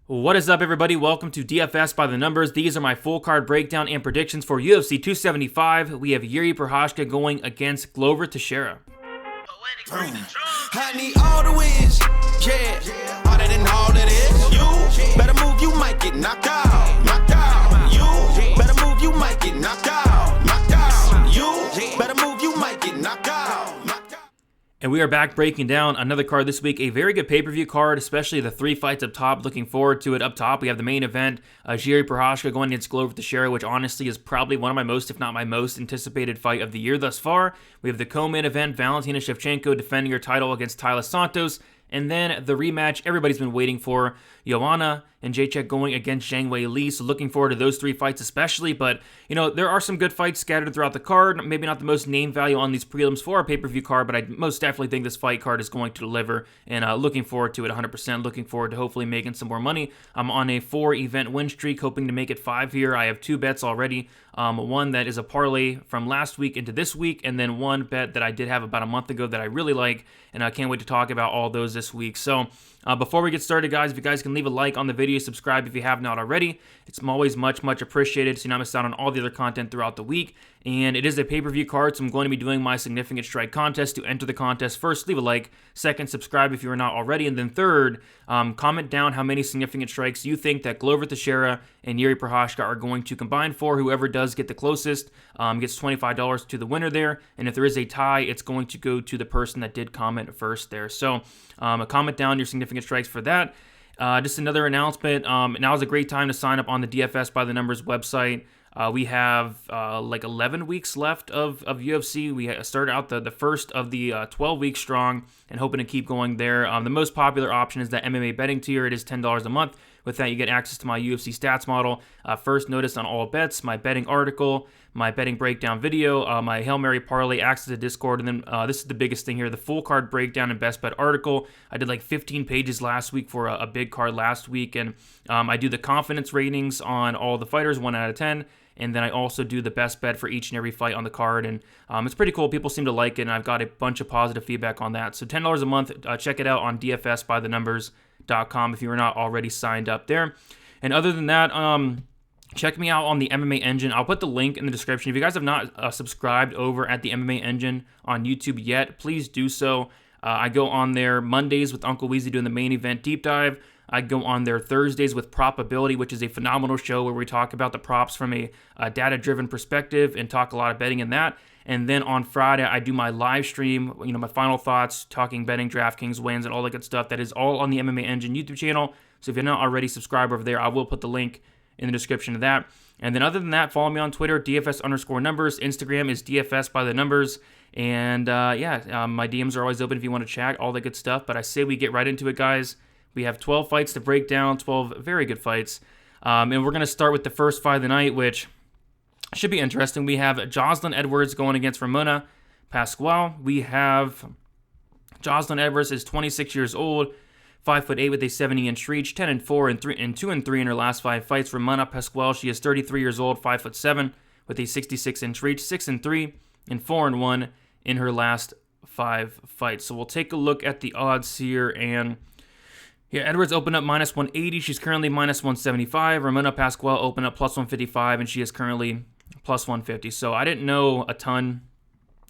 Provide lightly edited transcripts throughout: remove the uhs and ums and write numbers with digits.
What is up, everybody? Welcome to DFS by the Numbers. These are my full card breakdown and predictions for UFC 275. We have Prochazka going against Glover Teixeira. I need all the wins, yeah. Harder than all it is. You better move, you might get knocked out. Knocked out. You better move, you might get knocked out. Knocked out. You better move, you might get knocked out. And we are back breaking down another card this week. A very good pay-per-view card, especially the three fights up top. Looking forward to it. Up top, we have the main event, Prochazka going against Glover Teixeira, which honestly is probably one of my most, if not my most, anticipated fight of the year thus far. We have the co-main event, Valentina Shevchenko defending her title against Taila Santos. And then the rematch everybody's been waiting for, Joanna and Jedrzejczyk going against Zhang, Weili. So looking forward to those three fights especially. But, you know, there are some good fights scattered throughout the card. Maybe not the most name value on these prelims for a pay-per-view card, but I most definitely think this fight card is going to deliver. And looking forward to it 100%. Looking forward to hopefully making some more money. I'm on a 4-event win streak, hoping to make it 5 here. I have 2 bets already. One that is a parlay from last week into this week, and then one bet that I did have about a month ago that I really like, and I can't wait to talk about all those this week. So before we get started, guys, if you guys can leave a like on the video, subscribe if you have not already. It's always much appreciated so you not miss out on all the other content throughout the week. And it is a pay-per-view card, so I'm going to be doing my significant strike contest. To enter the contest, first, leave a like. Second, subscribe if you are not already. And then third, comment down how many significant strikes you think that Glover Teixeira and Prochazka are going to combine for. Whoever does get the closest gets $25 to the winner there. And if there is a tie, it's going to go to the person that did comment first there. So comment down your significant strikes for that. Just another announcement. Now is a great time to sign up on the DFS by the Numbers website. We have like 11 weeks left of UFC. We started out the first of the 12 weeks strong and hoping to keep going there. The most popular option is the MMA betting tier. It is $10 a month. With that, you get access to my UFC stats model, first notice on all bets, my betting article, my betting breakdown video, my Hail Mary parlay, access to Discord, and then this is the biggest thing here, the full card breakdown and best bet article. I did like 15 pages last week for a big card last week, and I do the confidence ratings on all the fighters, 1 out of 10. And then I also do the best bet for each and every fight on the card. And it's pretty cool. People seem to like it, and I've got a bunch of positive feedback on that. So $10 a month. Check it out on dfsbythenumbers.com if you are not already signed up there. And other than that, check me out on the MMA Engine. I'll put the link in the description. If you guys have not subscribed over at the MMA Engine on YouTube yet, please do so. I go on there Mondays with Uncle Weezy doing the main event deep dive. I go on there Thursdays with Propability, which is a phenomenal show where we talk about the props from a data-driven perspective and talk a lot of betting in that. And then on Friday, I do my live stream, my final thoughts, talking betting, DraftKings wins, and all that good stuff. That is all on the MMA Engine YouTube channel. So if you're not already subscribed over there, I will put the link in the description of that. And then other than that, follow me on Twitter, DFS_numbers. Instagram is DFS by the Numbers. And my DMs are always open if you want to chat, all that good stuff. But I say we get right into it, guys. We have 12 fights to break down, 12 very good fights. And we're going to start with the first fight of the night, which should be interesting. We have Jocelyn Edwards going against Ramona Pascual. We have Jocelyn Edwards is 26 years old, 5'8" with a 70-inch reach, 10-4 and 2-3 in her last 5 fights. Ramona Pascual, she is 33 years old, 5'7" with a 66-inch reach, 6-3 and 4-1 in her last 5 fights. So we'll take a look at the odds here. And yeah, Edwards opened up minus 180. She's currently minus 175. Ramona Pascual opened up plus 155, and she is currently plus 150. So I didn't know a ton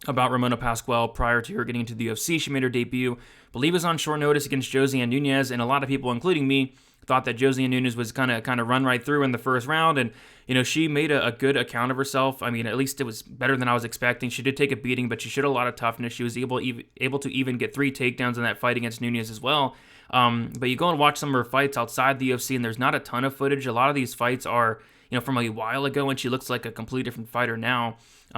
about Ramona Pascual prior to her getting into the UFC. She made her debut, I believe it was on short notice against Josiane Nunes, and a lot of people, including me, thought that Josiane Nunes was kind of run right through in the first round, and she made a good account of herself. I mean, at least it was better than I was expecting. She did take a beating, but she showed a lot of toughness. She was able to even get 3 takedowns in that fight against Nunes as well. But you go and watch some of her fights outside the UFC, and there's not a ton of footage. A lot of these fights are, from a while ago, and she looks like a completely different fighter now.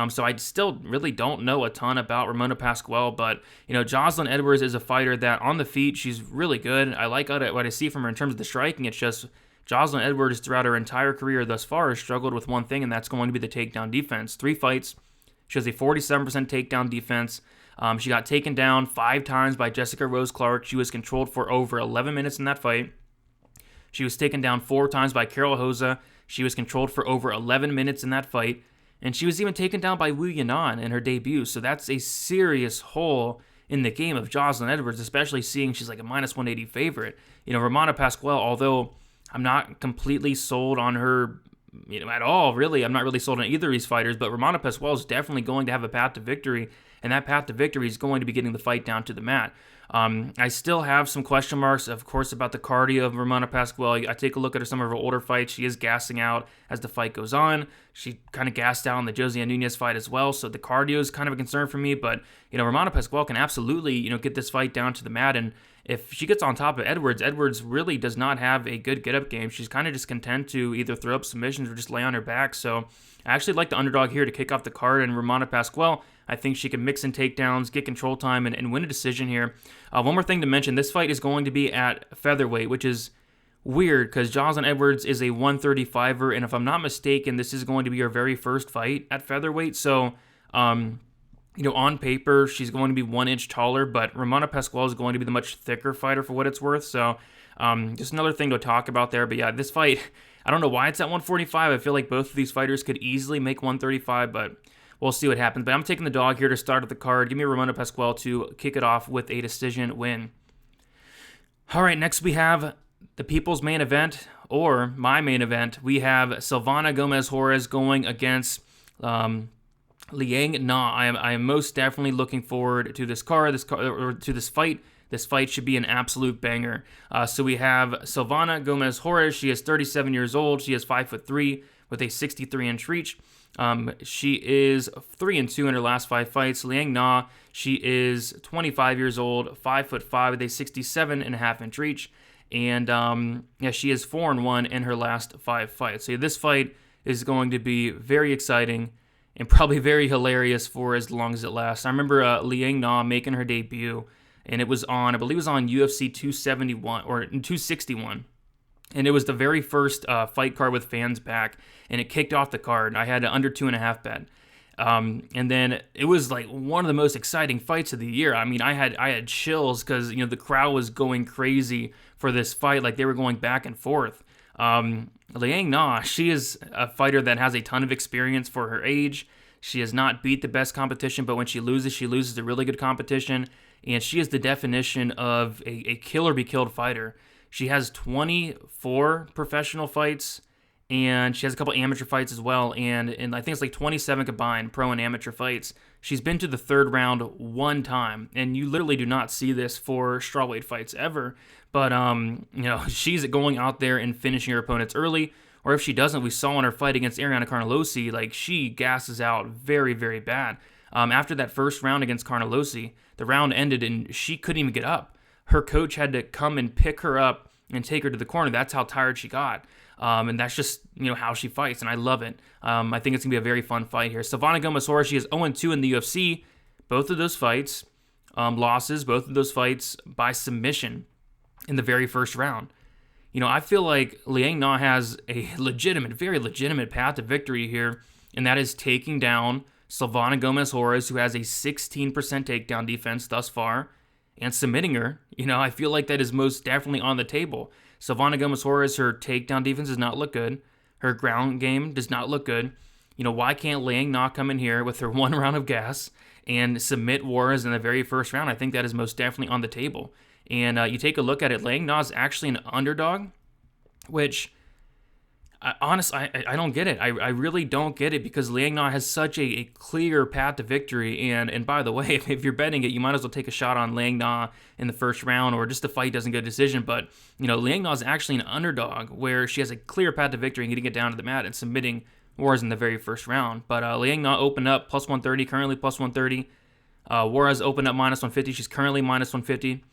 So I still really don't know a ton about Ramona Pascual, but, Jocelyn Edwards is a fighter that on the feet, she's really good. I like what I see from her in terms of the striking. It's just Jocelyn Edwards throughout her entire career thus far has struggled with one thing, and that's going to be the takedown defense. 3 fights, she has a 47% takedown defense. She got taken down 5 times by Jessica Rose Clark. She was controlled for over 11 minutes in that fight. She was taken down 4 times by Carol Hoza. She was controlled for over 11 minutes in that fight. And she was even taken down by Wu Yanan in her debut. So that's a serious hole in the game of Jocelyn Edwards, especially seeing she's like a minus 180 favorite. Ramona Pascual, although I'm not completely sold on her, at all, really. I'm not really sold on either of these fighters, but Romana Pascual is definitely going to have a path to victory, and that path to victory is going to be getting the fight down to the mat. I still have some question marks, of course, about the cardio of Romana Pascual. I take a look at some of her older fights. She is gassing out as the fight goes on. She kind of gassed out in the Josiane Nunez fight as well, so the cardio is kind of a concern for me, but, Romana Pascual can absolutely, get this fight down to the mat, and if she gets on top of Edwards really does not have a good get-up game. She's kind of just content to either throw up submissions or just lay on her back. So I actually like the underdog here to kick off the card, and Romana Pascual, I think she can mix in takedowns, get control time, and win a decision here. One more thing to mention, this fight is going to be at featherweight, which is weird because Jocelyn Edwards is a 135er, and if I'm not mistaken, this is going to be her very first fight at featherweight. So, on paper, she's going to be 1 inch taller, but Romana Pascual is going to be the much thicker fighter for what it's worth. So, just another thing to talk about there. But yeah, this fight, I don't know why it's at 145. I feel like both of these fighters could easily make 135, but we'll see what happens. But I'm taking the dog here to start at the card. Give me Romana Pascual to kick it off with a decision win. All right, next we have the people's main event, or my main event. We have Silvana Gomez-Juarez going against Liang Na. I am most definitely looking forward to this card, or to this fight. This fight should be an absolute banger. So we have Silvana Gomez-Juarez. She is 37 years old. She is 5'3" with a 63-inch reach. She is 3-2 in her last 5 fights. Liang Na, she is 25 years old, 5'5" with a 67.5-inch reach. And she is 4-1 in her last 5 fights. So this fight is going to be very exciting and probably very hilarious for as long as it lasts. I remember Liang Na making her debut, and it was on, I believe it was on UFC 271 or 261. And it was the very first fight card with fans back, and it kicked off the card. I had an under 2.5 bet. And then it was like one of the most exciting fights of the year. I mean, I had chills because, the crowd was going crazy for this fight. Like, they were going back and forth. Liang Na, she is a fighter that has a ton of experience for her age. She has not beat the best competition, but when she loses to really good competition. And she is the definition of a kill or be killed fighter. She has 24 professional fights, and she has a couple amateur fights as well, and I think it's like 27 combined pro and amateur fights. She's been to the third round 1 time, and you literally do not see this for strawweight fights ever. But she's going out there and finishing her opponents early, or if she doesn't, we saw in her fight against Ariana Carnelossi, like, she gasses out very, very bad. After that first round against Carnelossi, the round ended and she couldn't even get up. Her coach had to come and pick her up and take her to the corner. That's how tired she got. And that's just, how she fights, and I love it. I think it's going to be a very fun fight here. Silvana Gomez-Juarez, she is 0-2 in the UFC. Both of those fights, losses, both of those fights by submission in the very first round. I feel like Liang Na has a very legitimate path to victory here, and that is taking down Silvana Gomez-Juarez, who has a 16% takedown defense thus far, and submitting her. I feel like that is most definitely on the table. Silvana Gomez-Juarez, her takedown defense does not look good. Her ground game does not look good. Why can't Liang Na come in here with her 1 round of gas and submit Juarez in the very first round? I think that is most definitely on the table. And you take a look at it, Liang Na is actually an underdog, which, honestly, I don't get it. I really don't get it, because Liang Na has such a clear path to victory. And by the way, if you're betting it, you might as well take a shot on Liang Na in the first round, or just the fight doesn't get a decision. But, Liang Na is actually an underdog where she has a clear path to victory and getting it down to the mat and submitting Juarez in the very first round. But Liang Na opened up plus 130, currently plus 130. Juarez opened up minus 150. She's currently minus 150.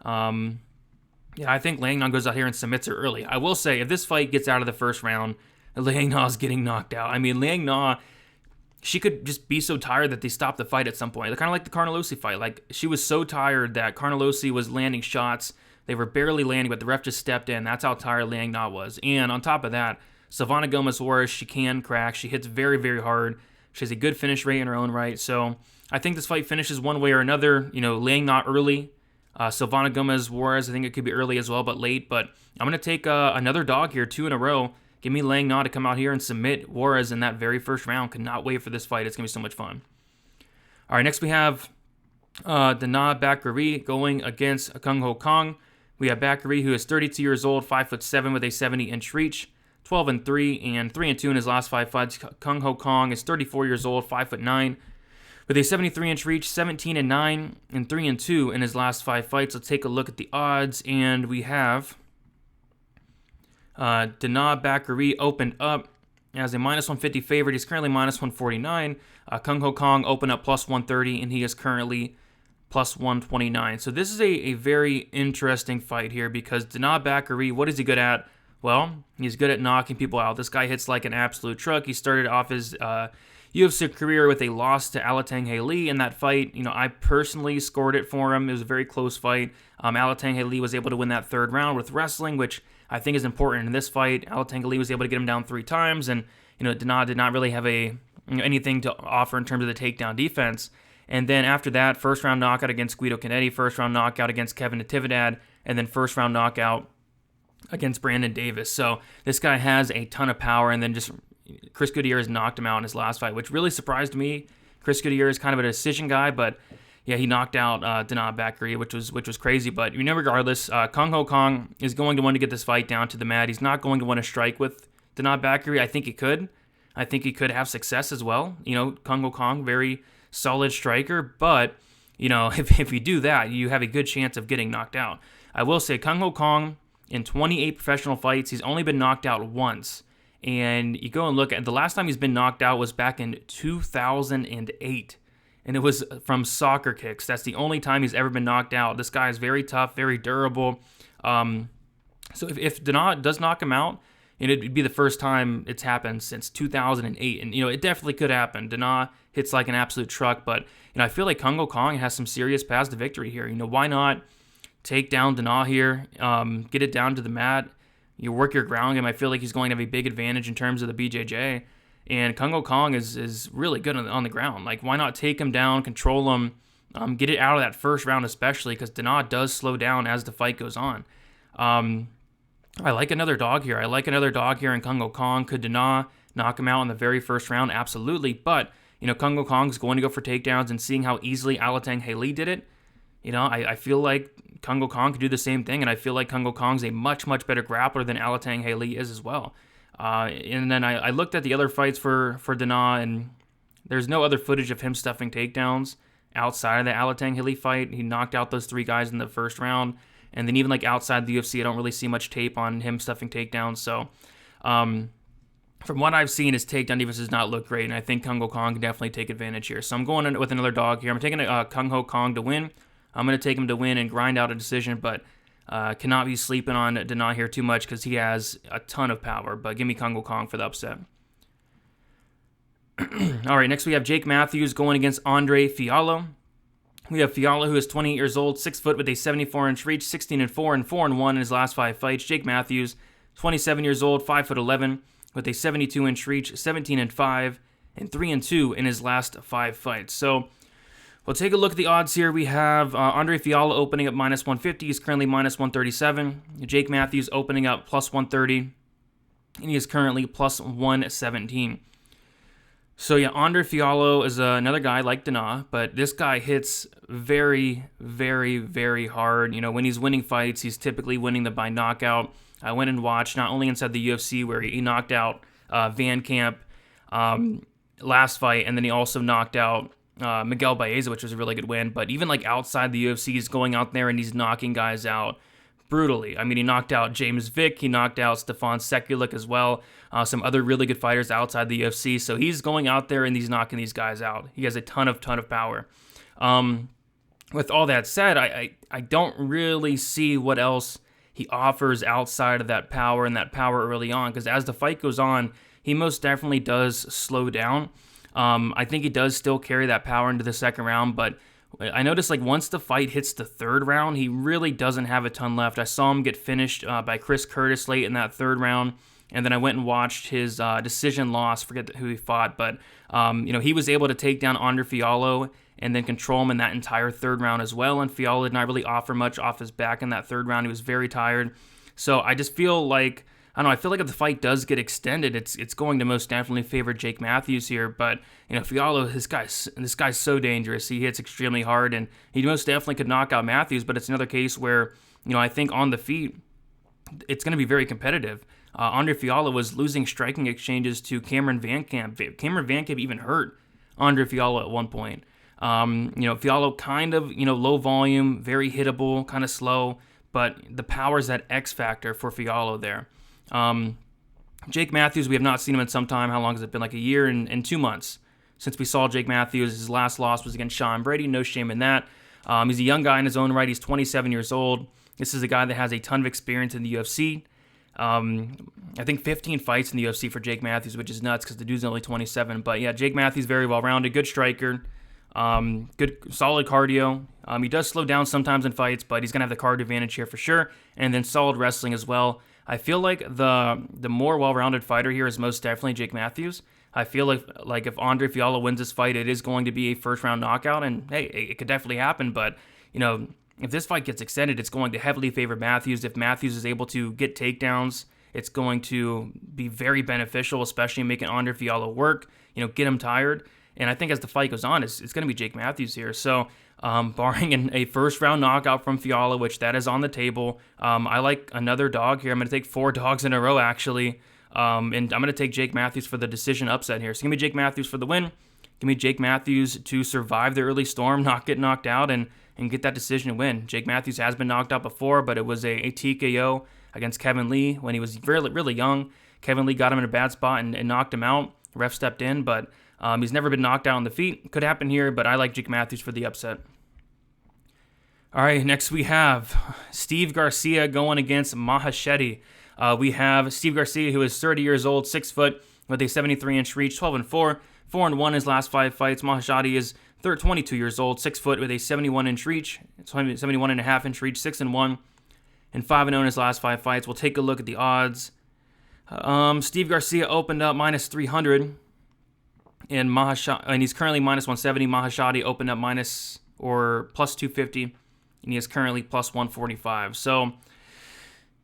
I think Liang Na goes out here and submits her early. I will say, if this fight gets out of the first round, Liang Na is getting knocked out. I mean, Liang Na, she could just be so tired that they stop the fight at some point. Kind of like the Carnelossi fight. Like, she was so tired that Carnelossi was landing shots. They were barely landing, but the ref just stepped in. That's how tired Liang Na was. And on top of that, Silvana Gomez-Juarez, she can crack. She hits very, very hard. She has a good finish rate in her own right. So I think this fight finishes one way or another. Liang Na early. Silvana Gomez-Juarez, I think it could be early as well, but late. But I'm going to take another dog here, 2 in a row. Give me Liang Na to come out here and submit Juarez in that very first round. Cannot wait for this fight. It's going to be so much fun. All right, next we have Dana Bakary going against Kang Ho Kang. We have Bakary, who is 32 years old, 5'7" with a 70-inch reach, 12-3 and 3-2 in his last 5 fights. Kang Ho Kong is 34 years old, 5'9", with a 73-inch reach, 17-9 and 3-2 in his last 5 fights. Let's take a look at the odds, and we have Dana Bakary opened up as a -150 favorite. He's currently -149. Kang Ho Kong opened up +130, and he is currently +129. So this is a very interesting fight here because Dana Bakary, what is he good at? Well, he's good at knocking people out. This guy hits like an absolute truck. He started off his UFC career with a loss to Alatang Hailey in that fight. I personally scored it for him. It was a very close fight. Alatang Hailey was able to win that 3rd round with wrestling, which I think is important in this fight. Alatang Hailey was able to get him down 3 times, and Dana did not really have anything to offer in terms of the takedown defense. And then after that, 1st round knockout against Guido Canetti, 1st round knockout against Kevin Natividad, and then 1st round knockout against Brandon Davis. So this guy has a ton of power, and then just Chris Gutierrez knocked him out in his last fight, which really surprised me. Chris Gutierrez is kind of a decision guy, but yeah, he knocked out Dana Bakary, which was crazy. But regardless, Kang Ho Kong is going to want to get this fight down to the mat. He's not going to want to strike with Dana Bakary. I think he could. I think he could have success as well. Kang Ho Kong, very solid striker, but if you do that, you have a good chance of getting knocked out. I will say Kang Ho Kong in 28 professional fights, he's only been knocked out once. And you go and look at the last time he's been knocked out was back in 2008. And it was from soccer kicks. That's the only time he's ever been knocked out. This guy is very tough, very durable. So if Dana does knock him out, it'd be the first time it's happened since 2008. And, it definitely could happen. Dana hits like an absolute truck. But, I feel like Kang Ho Kong has some serious paths to victory here. Why not take down Dana here, get it down to the mat, you work your ground game. I feel like he's going to have a big advantage in terms of the BJJ. And Kang Ho Kong is really good on the ground. Like, why not take him down, control him, get it out of that 1st round especially, because Dana does slow down as the fight goes on. I like another dog here. In Kang Ho Kong. Could Dana knock him out in the very 1st round? Absolutely. But, Kang Ho Kong's going to go for takedowns, and seeing how easily Alatang Hailey did it, I feel like Kang Ho Kong could do the same thing, and I feel like Kang Ho Kong's a much, much better grappler than Alatang Hailey is as well. And then I looked at the other fights for Dana, and there's no other footage of him stuffing takedowns outside of the Alatang Hailey fight. He knocked out those 3 guys in the 1st round, and then even like outside the UFC, I don't really see much tape on him stuffing takedowns. So from what I've seen, his takedown defense does not look great, and I think Kang Ho Kong can definitely take advantage here. So I'm going with another dog here. I'm taking Kang Ho Kong to win. I'm going to take him to win and grind out a decision, but cannot be sleeping on Dana here too much because he has a ton of power. But give me Kang Ho Kong for the upset. All right, next we have Jake Matthews going against Andre Fialho. We have Fialho, who is 28 years old, 6 foot with a 74-inch reach, 16-4 and 4-1 in his last 5 fights. Jake Matthews, 27 years old, 5'11", with a 72-inch reach, 17-5 and 3-2 in his last 5 fights. So we'll take a look at the odds here. We have Andre Fialho opening up -150. He's currently -137. Jake Matthews opening up +130. And he is currently +117. So yeah, Andre Fialho is another guy like Dana, but this guy hits very, very, very hard. When he's winning fights, he's typically winning them by knockout. I went and watched not only inside the UFC where he knocked out Van Camp last fight, and then he also knocked out Miguel Baeza, which was a really good win. But even like outside the UFC, he's going out there and he's knocking guys out brutally. I mean, he knocked out James Vick, he knocked out Stefan Sekulik as well, some other really good fighters outside the UFC. So he's going out there and he's knocking these guys out. He has a ton of power. With all that said, I don't really see what else he offers outside of that power and that power early on, because as the fight goes on, he most definitely does slow down. I think he does still carry that power into the 2nd round, but I noticed like once the fight hits the 3rd round, he really doesn't have a ton left. I saw him get finished by Chris Curtis late in that 3rd round, and then I went and watched his decision loss. Forget who he fought, but he was able to take down Andre Fialho and then control him in that entire 3rd round as well. And Fialho did not really offer much off his back in that 3rd round. He was very tired. So I just feel like, I don't know, I feel like if the fight does get extended, it's going to most definitely favor Jake Matthews here. But, Fialho, this guy's so dangerous. He hits extremely hard, and he most definitely could knock out Matthews, but it's another case where, I think on the feet, it's going to be very competitive. Andre Fialho was losing striking exchanges to Cameron Van Camp. Cameron Van Camp even hurt Andre Fialho at one point. Fialho kind of, low volume, very hittable, kind of slow, but the power is that X factor for Fialho there. Jake Matthews, we have not seen him in some time. How long has it been? Like a year and 2 months since we saw Jake Matthews. His last loss was against Sean Brady. No shame in that. He's a young guy in his own right. He's 27 years old. This is a guy that has a ton of experience in the UFC. I think 15 fights in the UFC for Jake Matthews, which is nuts because the dude's only 27. But yeah, Jake Matthews, very well-rounded, good striker, good, solid cardio. He does slow down sometimes in fights, but he's going to have the cardio advantage here for sure. And then solid wrestling as well. I feel like the more well-rounded fighter here is most definitely Jake Matthews. I feel like if Andre Fialho wins this fight, it is going to be a first-round knockout. And hey, it could definitely happen, but if this fight gets extended, it's going to heavily favor Matthews. If Matthews is able to get takedowns, it's going to be very beneficial, especially making Andre Fialho work, get him tired. And I think as the fight goes on, it's going to be Jake Matthews here. So barring a first-round knockout from Fialho, which that is on the table, I like another dog here. I'm going to take 4 dogs in a row, actually. And I'm going to take Jake Matthews for the decision upset here. So give me Jake Matthews for the win. Give me Jake Matthews to survive the early storm, not get knocked out, and get that decision and win. Jake Matthews has been knocked out before, but it was a TKO against Kevin Lee when he was really, really young. Kevin Lee got him in a bad spot and knocked him out. Ref stepped in, but he's never been knocked out on the feet. Could happen here, but I like Jake Matthews for the upset. All right, next we have Steve Garcia going against Maheshate. We have Steve Garcia, who is 30 years old, 6 foot, with a 73-inch reach, 12-4, 4-1 his last 5 fights. Maheshate is 22 years old, 6 foot, with a 71-inch reach, 71.5-inch reach, 6-1, and 5-0 his last 5 fights. We'll take a look at the odds. Steve Garcia opened up minus 300, and he's currently minus 170. Maheshate opened up plus 250, and he is currently plus 145. So,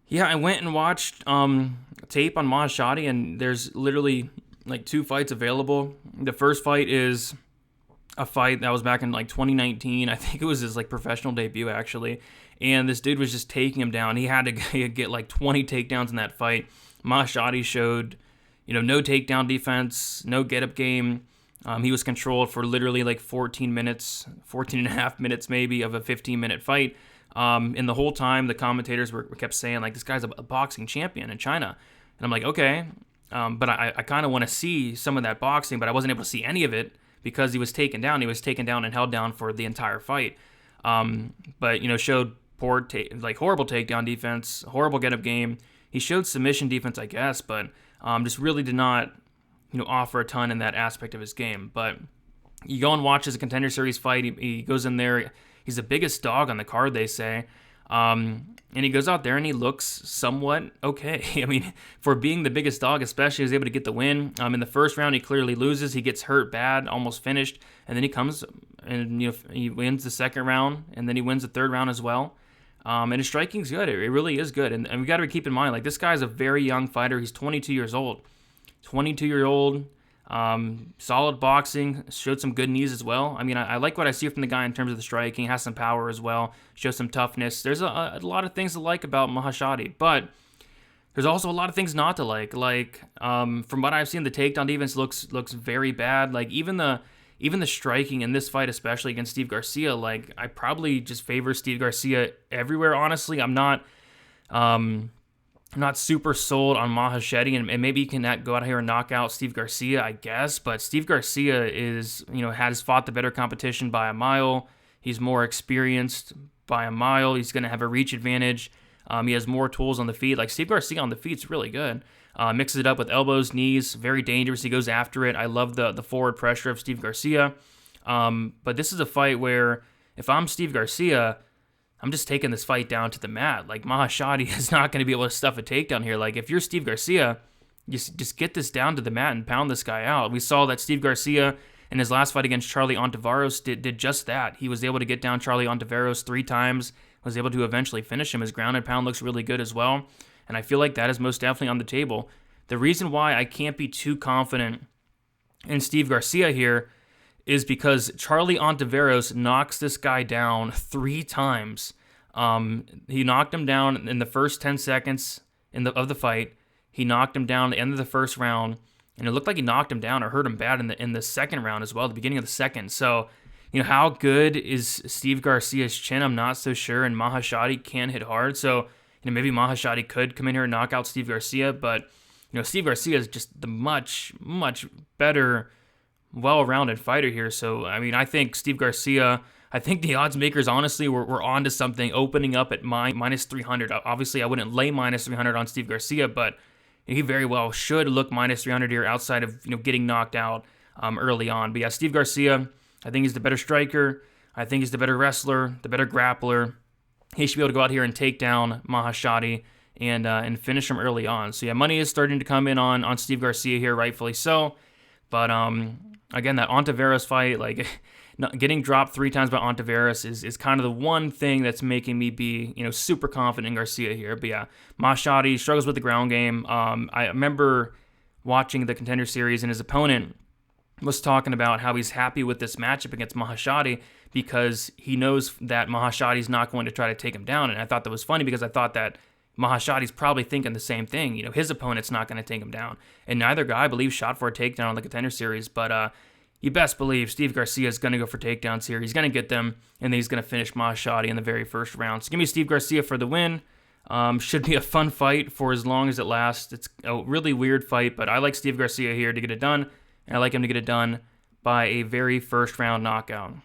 yeah, I went and watched tape on Maheshate, and there's literally like 2 fights available. The first fight is a fight that was back in like 2019. I think it was his like professional debut actually, and this dude was just taking him down. He had to get like 20 takedowns in that fight. Maheshate showed, no takedown defense, no get-up game. He was controlled for literally like 14 and a half minutes maybe of a 15-minute fight. And the whole time the commentators were kept saying like, this guy's a boxing champion in China. And I'm like, okay, but I kind of want to see some of that boxing, but I wasn't able to see any of it because he was taken down. He was taken down and held down for the entire fight. But showed horrible takedown defense, horrible get-up game. He showed submission defense, I guess, but just really did not, offer a ton in that aspect of his game. But you go and watch his Contender Series fight. He goes in there. He's the biggest dog on the card, they say. And he goes out there and he looks somewhat okay. I mean, for being the biggest dog, especially, he was able to get the win. In the first round, he clearly loses. He gets hurt bad, almost finished. And then he comes and he wins the second round, and then he wins the third round as well. And his striking's good. It really is good. And we got to keep in mind, like, this guy's a very young fighter. He's 22 years old. 22-year-old, solid boxing, showed some good knees as well. I mean, I like what I see from the guy in terms of the striking. Has some power as well, shows some toughness. There's a lot of things to like about Maheshate, but there's also a lot of things not to like. Like, from what I've seen, the takedown defense looks very bad. Like, even the striking in this fight, especially against Steve Garcia, like, I probably just favor Steve Garcia everywhere, honestly. I'm not super sold on Maheshate, and maybe he can go out here and knock out Steve Garcia, I guess. But Steve Garcia has fought the better competition by a mile. He's more experienced by a mile. He's going to have a reach advantage. He has more tools on the feet. Like, Steve Garcia on the feet's really good. Mixes it up with elbows, knees, very dangerous. He goes after it. I love the forward pressure of Steve Garcia. But this is a fight where if I'm Steve Garcia, I'm just taking this fight down to the mat. Like, Maheshate is not going to be able to stuff a takedown here. Like, if you're Steve Garcia, just get this down to the mat and pound this guy out. We saw that Steve Garcia in his last fight against Charlie Ontiveros did just that. He was able to get down Charlie Ontiveros 3 times, was able to eventually finish him. His ground and pound looks really good as well, and I feel like that is most definitely on the table. The reason why I can't be too confident in Steve Garcia here is because Charlie Ontiveros knocks this guy down 3 times. He knocked him down in the first 10 seconds of the fight. He knocked him down at the end of the first round, and it looked like he knocked him down or hurt him bad in the second round as well, the beginning of the second. So, how good is Steve Garcia's chin? I'm not so sure, and Maheshate can hit hard. So, maybe Maheshate could come in here and knock out Steve Garcia, but, Steve Garcia is just the much, much better, well-rounded fighter here. So, I think Steve Garcia, I think the odds makers, honestly, were onto something, opening up at minus 300. Obviously, I wouldn't lay minus 300 on Steve Garcia, but he very well should look minus 300 here outside of, getting knocked out early on. But yeah, Steve Garcia, I think he's the better striker. I think he's the better wrestler, the better grappler. He should be able to go out here and take down Maheshate and finish him early on. So yeah, money is starting to come in on Steve Garcia here, rightfully so. But again, that Ontiveros fight, like getting dropped 3 times by Ontiveros is kind of the one thing that's making me be super confident in Garcia here. But yeah, Maheshate struggles with the ground game. I remember watching the Contender Series, and his opponent was talking about how he's happy with this matchup against Maheshate because he knows that Maheshate's not going to try to take him down. And I thought that was funny because I thought that Maheshate's probably thinking the same thing. His opponent's not going to take him down. And neither guy, I believe, shot for a takedown on the Contender Series. But you best believe Steve Garcia is going to go for takedowns here. He's going to get them, and then he's going to finish Maheshate in the very first round. So give me Steve Garcia for the win. Should be a fun fight for as long as it lasts. It's a really weird fight, but I like Steve Garcia here to get it done. And I like him to get it done by a very first-round knockout.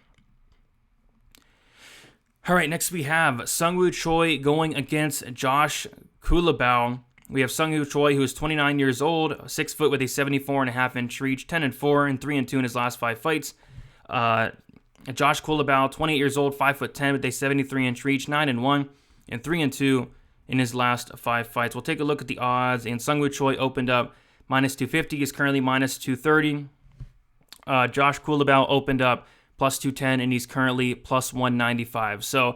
All right, next we have Seung Choi going against Josh Culibao. We have Seung Choi, who is 29 years old, 6 foot with a 74.5-inch reach, 10-4, and 3-2 in his last 5 fights. Josh Culibao, 28 years old, 5'10", with a 73-inch reach, 9-1, and 3-2 in his last 5 fights. We'll take a look at the odds, and Seung Choi opened up minus 250, is currently minus 230. Josh Culibao opened up plus 210, and he's currently plus 195. So,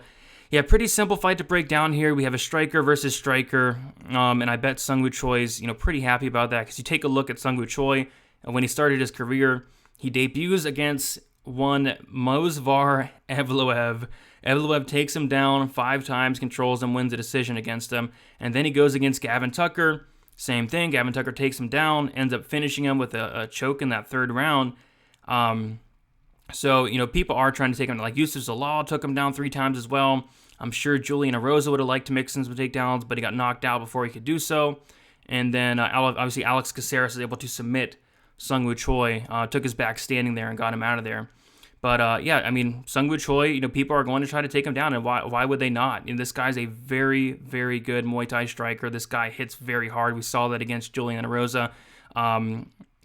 yeah, pretty simple fight to break down here. We have a striker versus striker, and I bet Seung Choi's pretty happy about that because you take a look at Seung Choi, and when he started his career, he debuts against one Movsar Evloev. Evloev takes him down 5 times, controls him, wins a decision against him, and then he goes against Gavin Tucker. Same thing. Gavin Tucker takes him down, ends up finishing him with a choke in that 3rd round. So, people are trying to take him. Like Yusuf Zalal took him down 3 times as well. I'm sure Julian Erosa would have liked to mix in some takedowns, but he got knocked out before he could do so. And then, obviously, Alex Caceres was able to submit Seung Choi, took his back standing there and got him out of there. But, Seung Choi, people are going to try to take him down, and why would they not? This guy's a very, very good Muay Thai striker. This guy hits very hard. We saw that against Julian Erosa.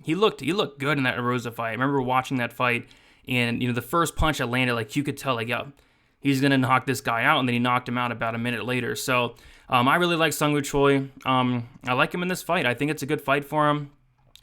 He looked good in that Erosa fight. I remember watching that fight, and, the first punch that landed, like, you could tell, like, yeah, he's going to knock this guy out, and then he knocked him out about a minute later. So, I really like Seung Choi. I like him in this fight. I think it's a good fight for him.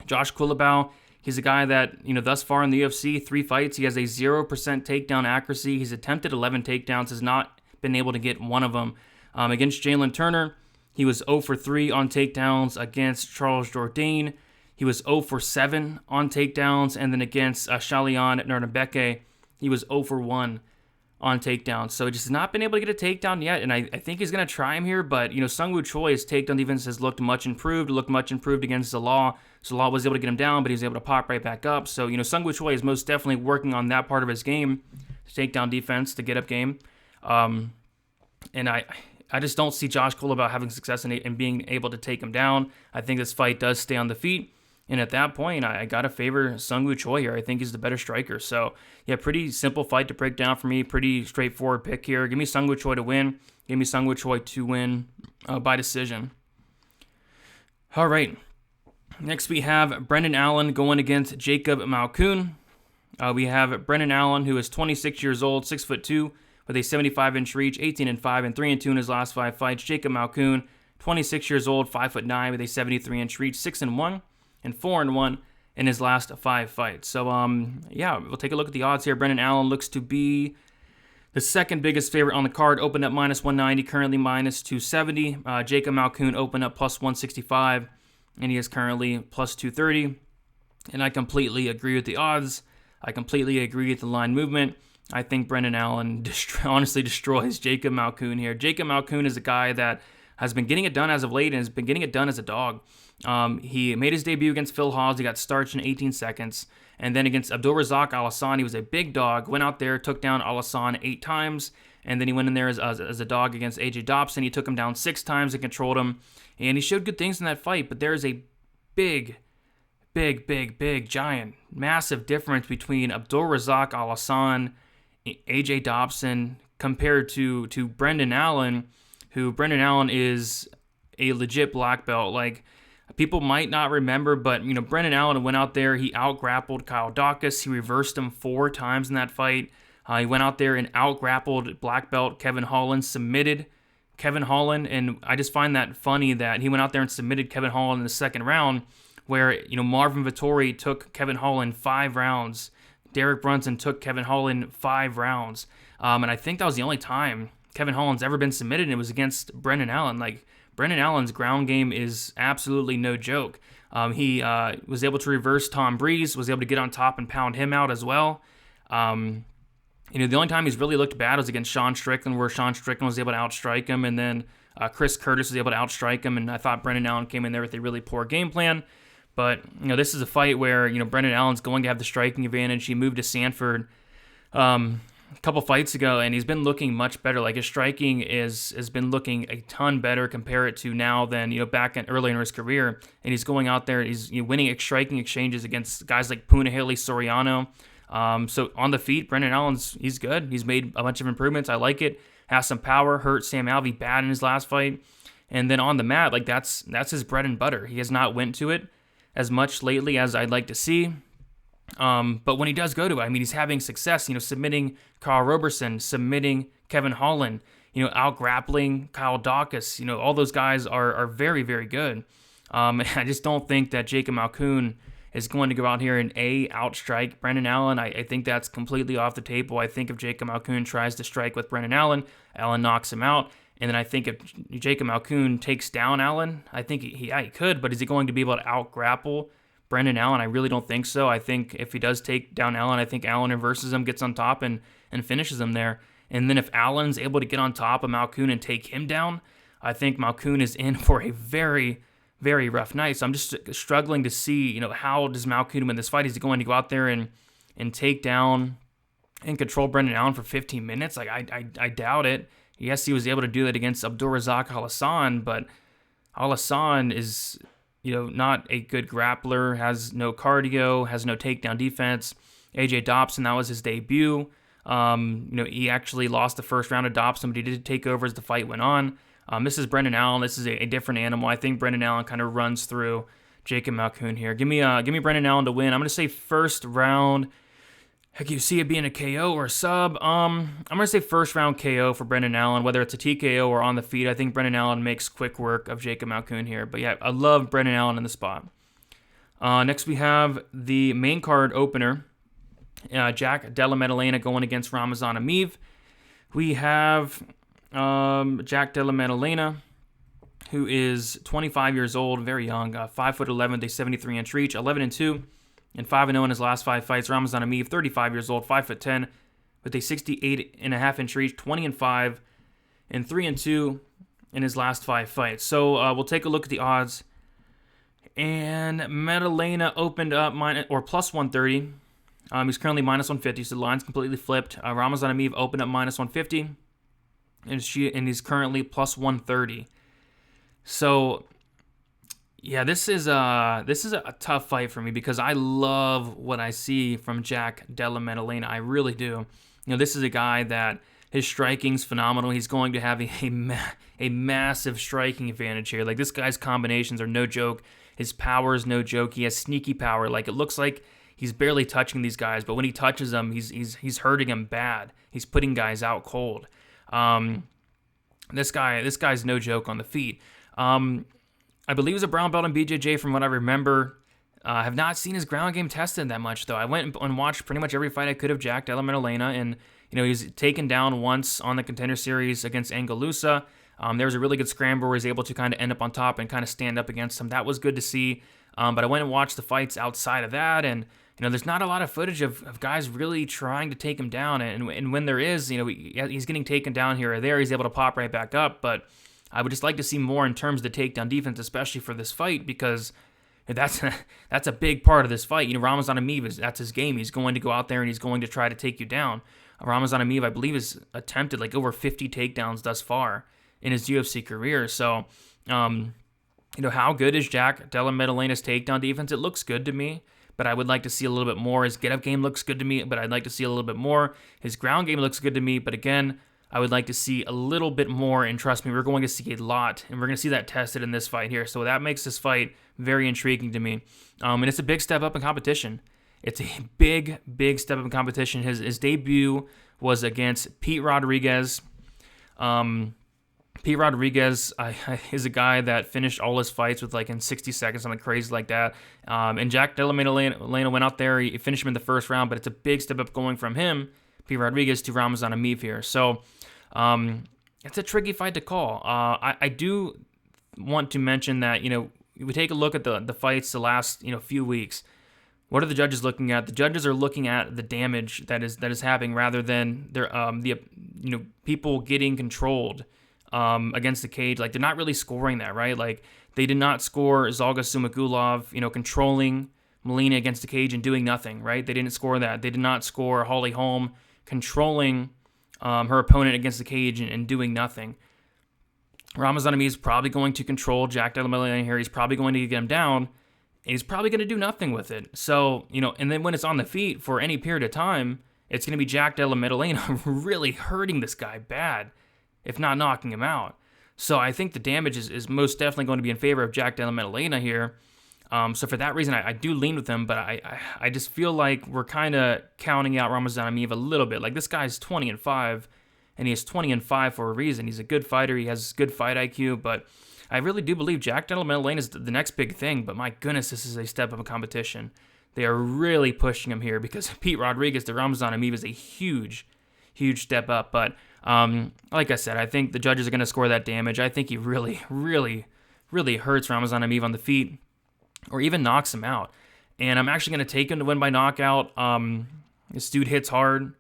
Josh Culibao, he's a guy that, thus far in the UFC, 3 fights, he has a 0% takedown accuracy. He's attempted 11 takedowns, has not been able to get one of them. Against Jalen Turner, he was 0 for 3 on takedowns. Against Charles Jourdain, he was 0 for 7 on takedowns. And then against Shalian Nernabeke, he was 0 for 1 on takedowns. So he just has not been able to get a takedown yet, and I think he's going to try him here, but, Seung Choi's takedown defense has looked much improved against Zalal. Zalal was able to get him down, but he was able to pop right back up. So, Seung Choi is most definitely working on that part of his game, the takedown defense, the get-up game. And I just don't see Josh Culibao having success in being able to take him down. I think this fight does stay on the feet. And at that point, I got to favor Seung Choi here. I think he's the better striker. So, yeah, pretty simple fight to break down for me. Pretty straightforward pick here. Give me Seung Choi to win. Give me Seung Choi to win by decision. All right. Next, we have Brendan Allen going against Jacob Malkoun. We have Brendan Allen, who is 26 years old, 6'2", with a 75-inch reach, 18-5, and 3-2 in his last 5 fights. Jacob Malkoun, 26 years old, 5'9", with a 73-inch reach, 6-1. And 4-1 in his last 5 fights. So, we'll take a look at the odds here. Brendan Allen looks to be the second biggest favorite on the card. Opened up minus 190, currently minus 270. Jacob Malkoun opened up plus 165, and he is currently plus 230. And I completely agree with the odds. I completely agree with the line movement. I think Brendan Allen honestly destroys Jacob Malkoun here. Jacob Malkoun is a guy that has been getting it done as of late and has been getting it done as a dog. He made his debut against Phil Hawes. He got starched in 18 seconds. And then against Abdulrazak Alassane, he was a big dog. Went out there, took down Alassane 8 times. And then he went in there as a dog against AJ Dobson. He took him down 6 times and controlled him. And he showed good things in that fight. But there is a big, giant, massive difference between Abdulrazak Alassane, AJ Dobson, compared to Brendan Allen, who Brendan Allen is a legit black belt. Like, people might not remember, but, Brendan Allen went out there, he out-grappled Kyle Dawkins. He reversed him 4 times in that fight. He went out there and out-grappled black belt Kevin Holland, submitted Kevin Holland, and I just find that funny that he went out there and submitted Kevin Holland in the second round, where, Marvin Vettori took Kevin Holland 5 rounds. Derek Brunson took Kevin Holland 5 rounds. And I think that was the only time Kevin Holland's ever been submitted, and it was against Brendan Allen. Like, Brendan Allen's ground game is absolutely no joke. He was able to reverse Tom Breeze, was able to get on top and pound him out as well. The only time he's really looked bad was against Sean Strickland, where Sean Strickland was able to outstrike him, and then Chris Curtis was able to outstrike him, and I thought Brendan Allen came in there with a really poor game plan. But, this is a fight where, Brendan Allen's going to have the striking advantage. He moved to Sanford a couple fights ago, and he's been looking much better. Like, his striking has been looking a ton better compared to now than, back early in his career. And he's going out there, he's winning striking exchanges against guys like Punahele Soriano. So on the feet, Brendan Allen's, he's good. He's made a bunch of improvements. I like it. Has some power. Hurt Sam Alvey bad in his last fight. And then on the mat, like, that's his bread and butter. He has not went to it as much lately as I'd like to see. But when he does go to it, he's having success, submitting Carl Roberson, submitting Kevin Holland, out-grappling Kyle Dawkins. All those guys are very, very good. I just don't think that Jacob Malkoun is going to go out here and outstrike Brendan Allen. I think that's completely off the table. I think if Jacob Malkoun tries to strike with Brendan Allen, Allen knocks him out. And then I think if Jacob Malkoun takes down Allen, I think he could, but is he going to be able to out-grapple Brendan Allen? I really don't think so. I think if he does take down Allen, I think Allen reverses him, gets on top, and finishes him there. And then if Allen's able to get on top of Malkoun and take him down, I think Malkoun is in for a very, very rough night. So I'm just struggling to see, how does Malkoun win this fight? Is he going to go out there and take down and control Brendan Allen for 15 minutes? Like, I doubt it. Yes, he was able to do that against Abdulrazak Alassane, but Alassane is, not a good grappler, has no cardio, has no takedown defense. AJ Dobson, that was his debut. He actually lost the first round of Dobson, but he did take over as the fight went on. This is Brendan Allen. This is a different animal. I think Brendan Allen kind of runs through Jacob Malkoun here. Give me Brendan Allen to win. I'm going to say first round. Heck, you see it being a KO or a sub. I'm going to say first round KO for Brendan Allen, whether it's a TKO or on the feet. I think Brendan Allen makes quick work of Jacob Malkoun here. But yeah, I love Brendan Allen in the spot. Next we have the main card opener. Jack Della Maddalena going against Ramazan Emeev. We have Jack Della Maddalena, who is 25 years old, very young, 5'11", with a 73-inch reach, 11-2. And 5-0 in his last 5 fights. Ramazan Emeev, 35 years old, 5'10", with a 68.5-inch reach, 20-5, and 3-2 in his last 5 fights. So we'll take a look at the odds. And Maddalena opened up plus 130. He's currently minus 150, so the line's completely flipped. Ramazan Emeev opened up minus 150, and he's currently plus 130. So yeah, this is a tough fight for me because I love what I see from Jack Della Maddalena. I really do. This is a guy that his striking's phenomenal. He's going to have a massive striking advantage here. Like, this guy's combinations are no joke. His power is no joke. He has sneaky power. Like, it looks like he's barely touching these guys, but when he touches them, he's hurting them bad. He's putting guys out cold. This guy's no joke on the feet. I believe he's a brown belt in BJJ from what I remember. I have not seen his ground game tested that much, though. I went and watched pretty much every fight I could of Jack Della Maddalena, and he's taken down once on the Contender Series against Angalusa. There was a really good scramble where he was able to kind of end up on top and kind of stand up against him. That was good to see. But I went and watched the fights outside of that, and there's not a lot of footage of guys really trying to take him down. And when there is, he's getting taken down here or there, he's able to pop right back up. But I would just like to see more in terms of the takedown defense, especially for this fight, because that's a big part of this fight. Ramazan Emeev, that's his game. He's going to go out there and he's going to try to take you down. Ramazan Emeev, I believe, has attempted like over 50 takedowns thus far in his UFC career. So, how good is Della Maddalena's takedown defense? It looks good to me, but I would like to see a little bit more. His get-up game looks good to me, but I'd like to see a little bit more. His ground game looks good to me, but again, I would like to see a little bit more, and trust me, we're going to see a lot, and we're going to see that tested in this fight here. So that makes this fight very intriguing to me. And it's a big step up in competition. It's a big, big step up in competition. His debut was against Pete Rodriguez. Pete Rodriguez is a guy that finished all his fights with in 60 seconds, something crazy like that. And Della Maddalena went out there. He finished him in the first round, but it's a big step up going from him, Pete Rodriguez, to Ramazan Emeev here. So it's a tricky fight to call. I do want to mention that, we take a look at the fights the last few weeks. What are the judges looking at? The judges are looking at the damage that is happening rather than the people getting controlled against the cage. They're not really scoring that, right? They did not score Zalga Sumagulov, controlling Molina against the cage and doing nothing, right? They didn't score that. They did not score Holly Holm controlling her opponent against the cage and doing nothing. Ramazan Emeev is probably going to control Della Maddalena here. He's probably going to get him down. He's probably going to do nothing with it. So, and then when it's on the feet for any period of time, it's going to be Della Maddalena really hurting this guy bad, if not knocking him out. So I think the damage is most definitely going to be in favor of Della Maddalena here. So for that reason, I do lean with him, but I just feel like we're kind of counting out Ramazan Emeev a little bit. This guy's 20-5, and he is 20-5 for a reason. He's a good fighter. He has good fight IQ, but I really do believe Della Maddalena is the next big thing, but my goodness, this is a step up in competition. They are really pushing him here because Pete Rodriguez to Ramazan Emeev is a huge, huge step up. But like I said, I think the judges are going to score that damage. I think he really, really, really hurts Ramazan Emeev on the feet or even knocks him out. And I'm actually going to take him to win by knockout. This dude hits hard.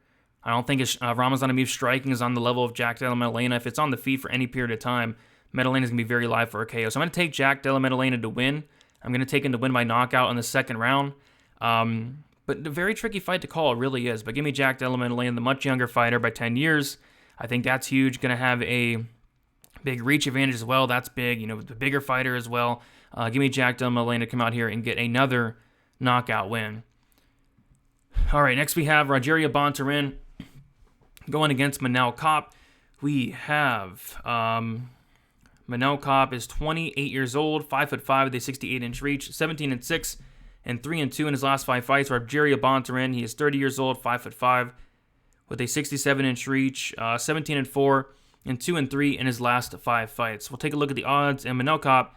I don't think Ramazan Emeev's striking is on the level of Della Maddalena. If it's on the feet for any period of time, Maddalena is going to be very live for a KO. So I'm going to take Della Maddalena to win. I'm going to take him to win by knockout in the second round. But a very tricky fight to call, it really is. But give me Della Maddalena, the much younger fighter by 10 years. I think that's huge. Going to have a big reach advantage as well. That's big. The bigger fighter as well. Give me Della Maddalena to come out here and get another knockout win. All right, next we have Rogerio Bontorin going against Manel Kape. We have Manel Kape is 28 years old, 5'5" with a 68-inch reach, 17-6 and 3-2 in his last 5 fights. Rogerio Bontorin, he is 30 years old, 5'5" with a 67-inch reach, 17-4 and 2-3 in his last 5 fights. We'll take a look at the odds, and Manel Kape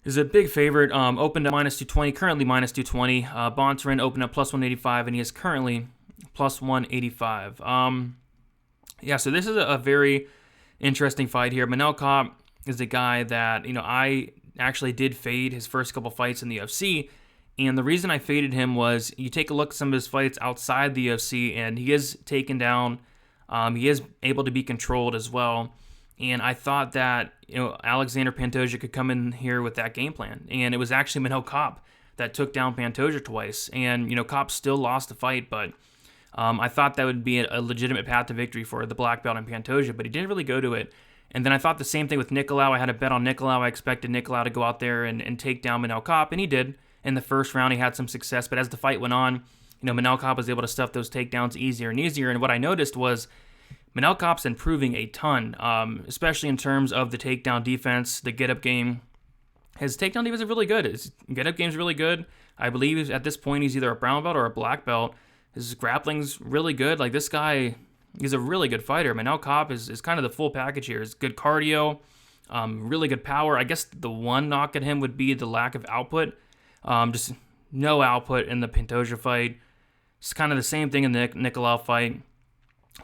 is a big favorite. Opened up -220, currently -220. Bontorin opened up +185, and he is currently +185. So this is a very interesting fight here. Manel Kape is a guy that, I actually did fade his first couple fights in the UFC, and the reason I faded him was you take a look at some of his fights outside the UFC, and he is taken down. He is able to be controlled as well, and I thought that, Alexander Pantoja could come in here with that game plan, and it was actually Manel Kape that took down Pantoja twice, and, Kape still lost the fight, but I thought that would be a legitimate path to victory for the black belt and Pantoja, but he didn't really go to it. And then I thought the same thing with Nicolau. I had a bet on Nicolau. I expected Nicolau to go out there and take down Manel Kape, and he did. In the first round, he had some success, but as the fight went on, Manel Kape was able to stuff those takedowns easier and easier. And what I noticed was Manel Kape's improving a ton, especially in terms of the takedown defense, the get-up game. His takedown defense is really good. His get-up game is really good. I believe at this point he's either a brown belt or a black belt. His grappling's really good. This guy, he's a really good fighter. Manel Kape is kind of the full package here. It's good cardio, really good power. I guess the one knock at him would be the lack of output. Just no output in the Pantoja fight. It's kind of the same thing in the Nicolau fight.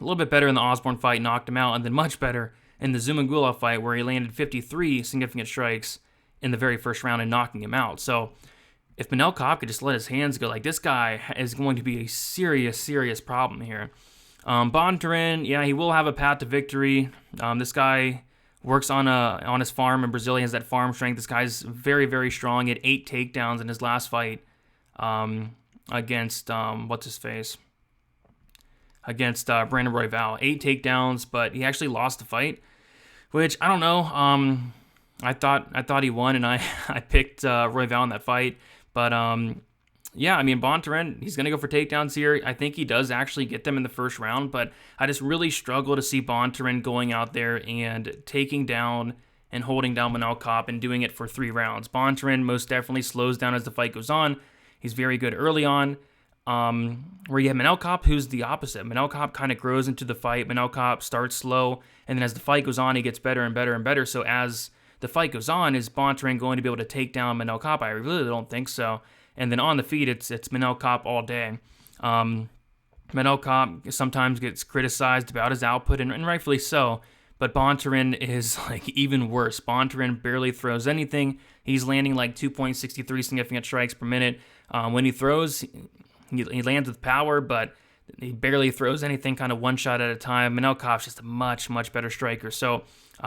A little bit better in the Osborne fight, knocked him out, and then much better in the Zumagulov fight where he landed 53 significant strikes in the very first round and knocking him out. So if Manel Kape could just let his hands go, like, this guy is going to be a serious problem here. Bontorin, yeah, he will have a path to victory. This guy works on his farm in Brazil. He has that farm strength. This guy's very strong. He had 8 takedowns in his last fight against against Brandon Royval. 8 takedowns, but he actually lost the fight, which I don't know. I thought he won, and I picked Royval in that fight, but yeah, I mean, Bontorin, he's going to go for takedowns here. I think he does actually get them in the first round, but I just really struggle to see Bontorin going out there and taking down and holding down Manel Kape and doing it for 3 rounds. Bontorin most definitely slows down as the fight goes on. He's very good early on. Where you have Manel Kape, who's the opposite. Manel Kape kind of grows into the fight. Manel Kape starts slow, and then as the fight goes on, he gets better and better and better. So as the fight goes on, is Bontorin going to be able to take down Manel Kape? I really don't think so. And then on the feet, it's Manel Kape all day. Manel Kape sometimes gets criticized about his output, and rightfully so. But Bontorin is like even worse. Bontorin barely throws anything. He's landing like 2.63 significant strikes per minute. When he throws, he lands with power, but he barely throws anything, kind of one shot at a time. Manel Kape's just a much better striker. So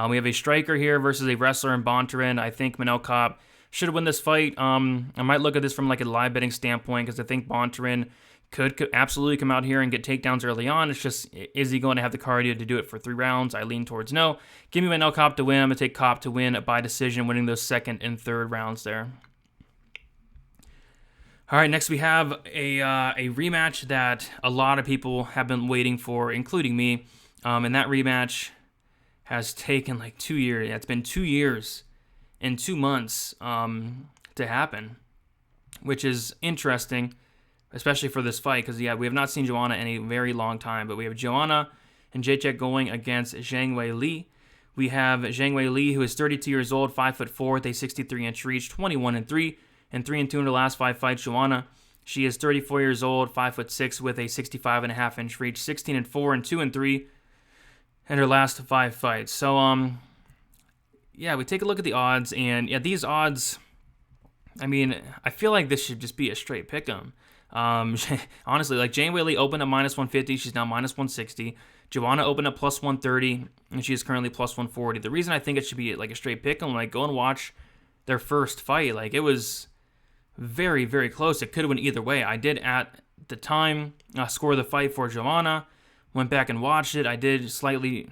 we have a striker here versus a wrestler in Bontorin. I think Manel Kape should win this fight. I might look at this from like a live betting standpoint, because I think Bontorin could absolutely come out here and get takedowns early on. It's just, is he going to have the cardio to do it for 3 rounds? I lean towards no. Give me Manel Kape to win. I'm going to take Kape to win by decision, winning those 2nd and 3rd rounds there. All right, next we have a rematch that a lot of people have been waiting for, including me. And that rematch has taken like 2 years. Yeah, it's been 2 years and 2 months to happen, which is interesting, especially for this fight, because, yeah, we have not seen Joanna in a very long time, but we have Joanna and Jedrzejczyk going against Zhang Weili. We have Zhang Weili, who is 32 years old, 5'4", with a 63-inch reach, 21-3, and 3-2 in her last 5 fights. Joanna, she is 34 years old, 5'6", with a 65.5-inch reach, 16-4, and 2-3 in her last 5 fights. So, yeah, we take a look at the odds, and yeah, these odds, I mean, I feel like this should just be a straight pick'em. Honestly, like, Zhang Weili opened at -150, she's now -160. Joanna opened at +130, and she is currently +140. The reason I think it should be like a straight pick'em, like, go and watch their first fight. Like, it was very close. It could have went either way. I did at the time score the fight for Joanna. Went back and watched it. I did slightly,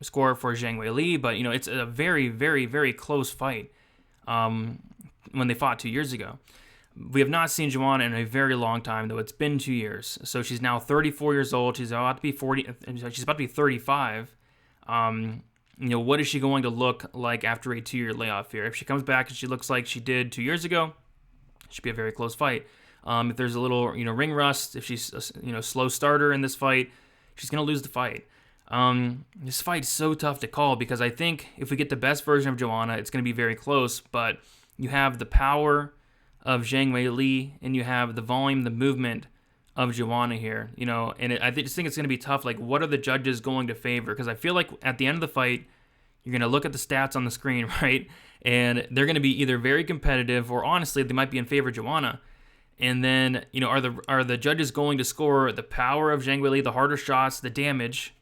score for Zhang Weili, but, it's a very close fight when they fought 2 years ago. We have not seen Joanna in a very long time, though. It's been 2 years. So she's now 34 years old. She's about to be 40. She's about to be 35. What is she going to look like after a 2-year layoff here? If she comes back and she looks like she did 2 years ago, it should be a very close fight. If there's a little, ring rust, if she's a, slow starter in this fight, she's going to lose the fight. This fight's so tough to call, because I think if we get the best version of Joanna, it's going to be very close, but you have the power of Zhang Weili, and you have the volume, the movement of Joanna here, and I just think it's going to be tough. Like, what are the judges going to favor? Because I feel like at the end of the fight, you're going to look at the stats on the screen, right? And they're going to be either very competitive, or honestly, they might be in favor of Joanna. And then, are the judges going to score the power of Zhang Weili, the harder shots, the damage?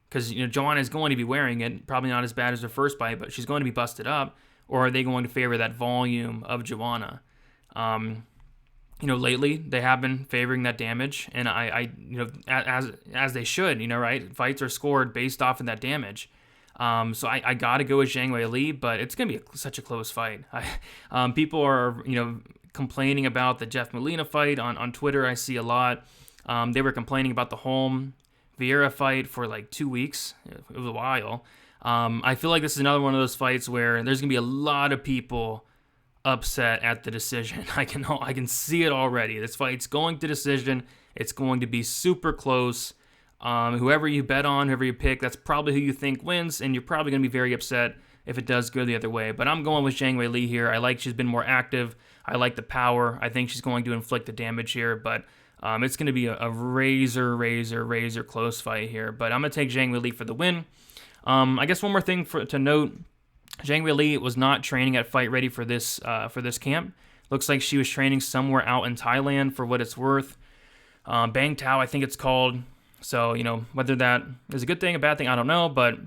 Because, Joanna is going to be wearing it, probably not as bad as her first fight, but she's going to be busted up. Or are they going to favor that volume of Joanna? Lately they have been favoring that damage, and I as they should, right? Fights are scored based off of that damage. So I got to go with Zhang Weili, but it's going to be such a close fight. People are, complaining about the Jeff Molina fight on Twitter. I see a lot. They were complaining about the Holm Vieira fight for like 2 weeks. It was a while. I feel like this is another one of those fights where there's going to be a lot of people upset at the decision. I can see it already. This fight's going to decision. It's going to be super close. Whoever you bet on, whoever you pick, that's probably who you think wins, and you're probably going to be very upset if it does go the other way. But I'm going with Zhang Weili here. I like she's been more active. I like the power. I think she's going to inflict the damage here, but it's going to be a razor close fight here. But I'm going to take Zhang Weili for the win. I guess one more thing to note. Zhang Weili was not training at Fight Ready for this camp. Looks like she was training somewhere out in Thailand for what it's worth. Bang Tao, I think it's called. So, whether that is a good thing, a bad thing, I don't know, but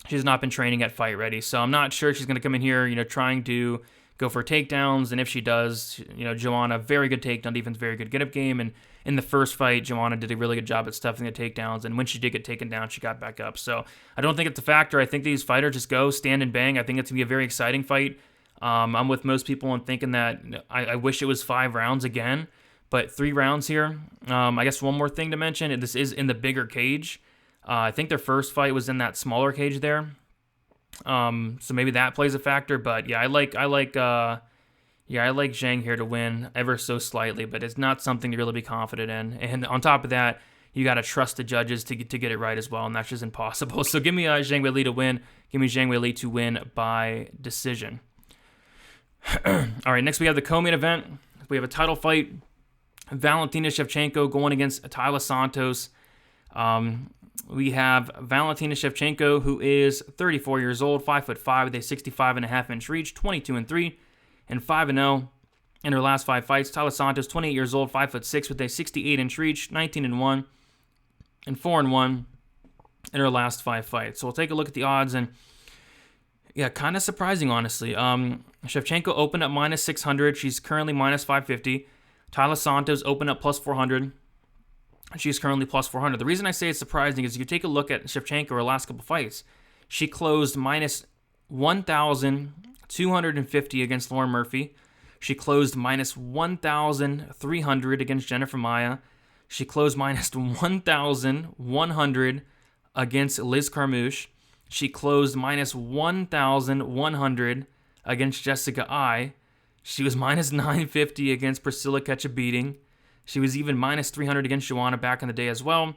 she's not been training at Fight Ready. So I'm not sure she's going to come in here, trying to go for takedowns. And if she does, Joanna, very good takedown defense, very good get-up game. And in the first fight, Joanna did a really good job at stuffing the takedowns. And when she did get taken down, she got back up. So I don't think it's a factor. I think these fighters just go, stand and bang. I think it's going to be a very exciting fight. I'm with most people in thinking that I wish it was 5 rounds again. But 3 rounds here. I guess one more thing to mention, this is in the bigger cage. I think their first fight was in that smaller cage there. So maybe that plays a factor. But yeah, I like Zhang here to win ever so slightly, but it's not something to really be confident in. And on top of that, you got to trust the judges to get it right as well, and that's just impossible. So give me Zhang Weili to win. Give me Zhang Weili to win by decision. All right, next we have the co-main event. We have a title fight. Valentina Shevchenko going against Taila Santos. We have Valentina Shevchenko, who is 34 years old, 5'5", with a 65.5-inch reach, 22-3, and 5-0 in her last 5 fights. Taila Santos, 28 years old, 5'6", with a 68-inch reach, 19-1, and 4-1 in her last 5 fights. So we'll take a look at the odds, and yeah, kind of surprising, honestly. Shevchenko opened up minus 600. She's currently minus 550. Taila Santos opened up plus 400. She's currently plus 400. The reason I say it's surprising is if you take a look at Shevchenko her last couple fights, she closed minus 1,250 against Lauren Murphy. She closed minus 1,300 against Jennifer Maia. She closed minus 1,100 against Liz Carmouche. She closed minus 1,100 against Jessica Ai. She was minus 950 against Priscilla Ketchabeating. She was even minus 300 against Joanna back in the day as well.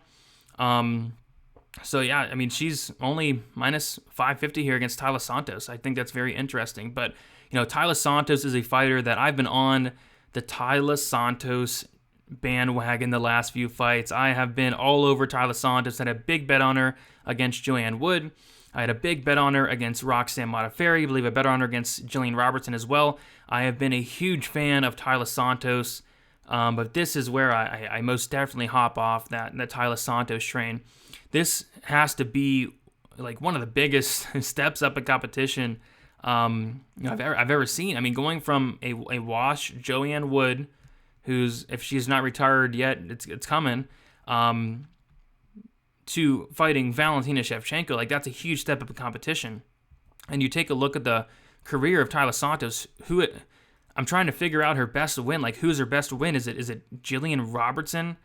So yeah, I mean, she's only minus 550 here against Taila Santos. I think that's very interesting. But, Taila Santos is a fighter that I've been on the Taila Santos bandwagon the last few fights. I have been all over Taila Santos. I had a big bet on her against Joanne Wood. I had a big bet on her against Roxanne Modafferi. I believe I bet on her against Jillian Robertson as well. I have been a huge fan of Taila Santos, but this is where I most definitely hop off that Taila Santos train. This has to be like one of the biggest steps up in competition I've ever seen. I mean, going from a wash Joanne Wood, who's, if she's not retired yet, it's coming, to fighting Valentina Shevchenko, like that's a huge step up in competition. And you take a look at the career of Taila Santos, I'm trying to figure out her best win. Like, who's her best win? Is it Jillian Robertson?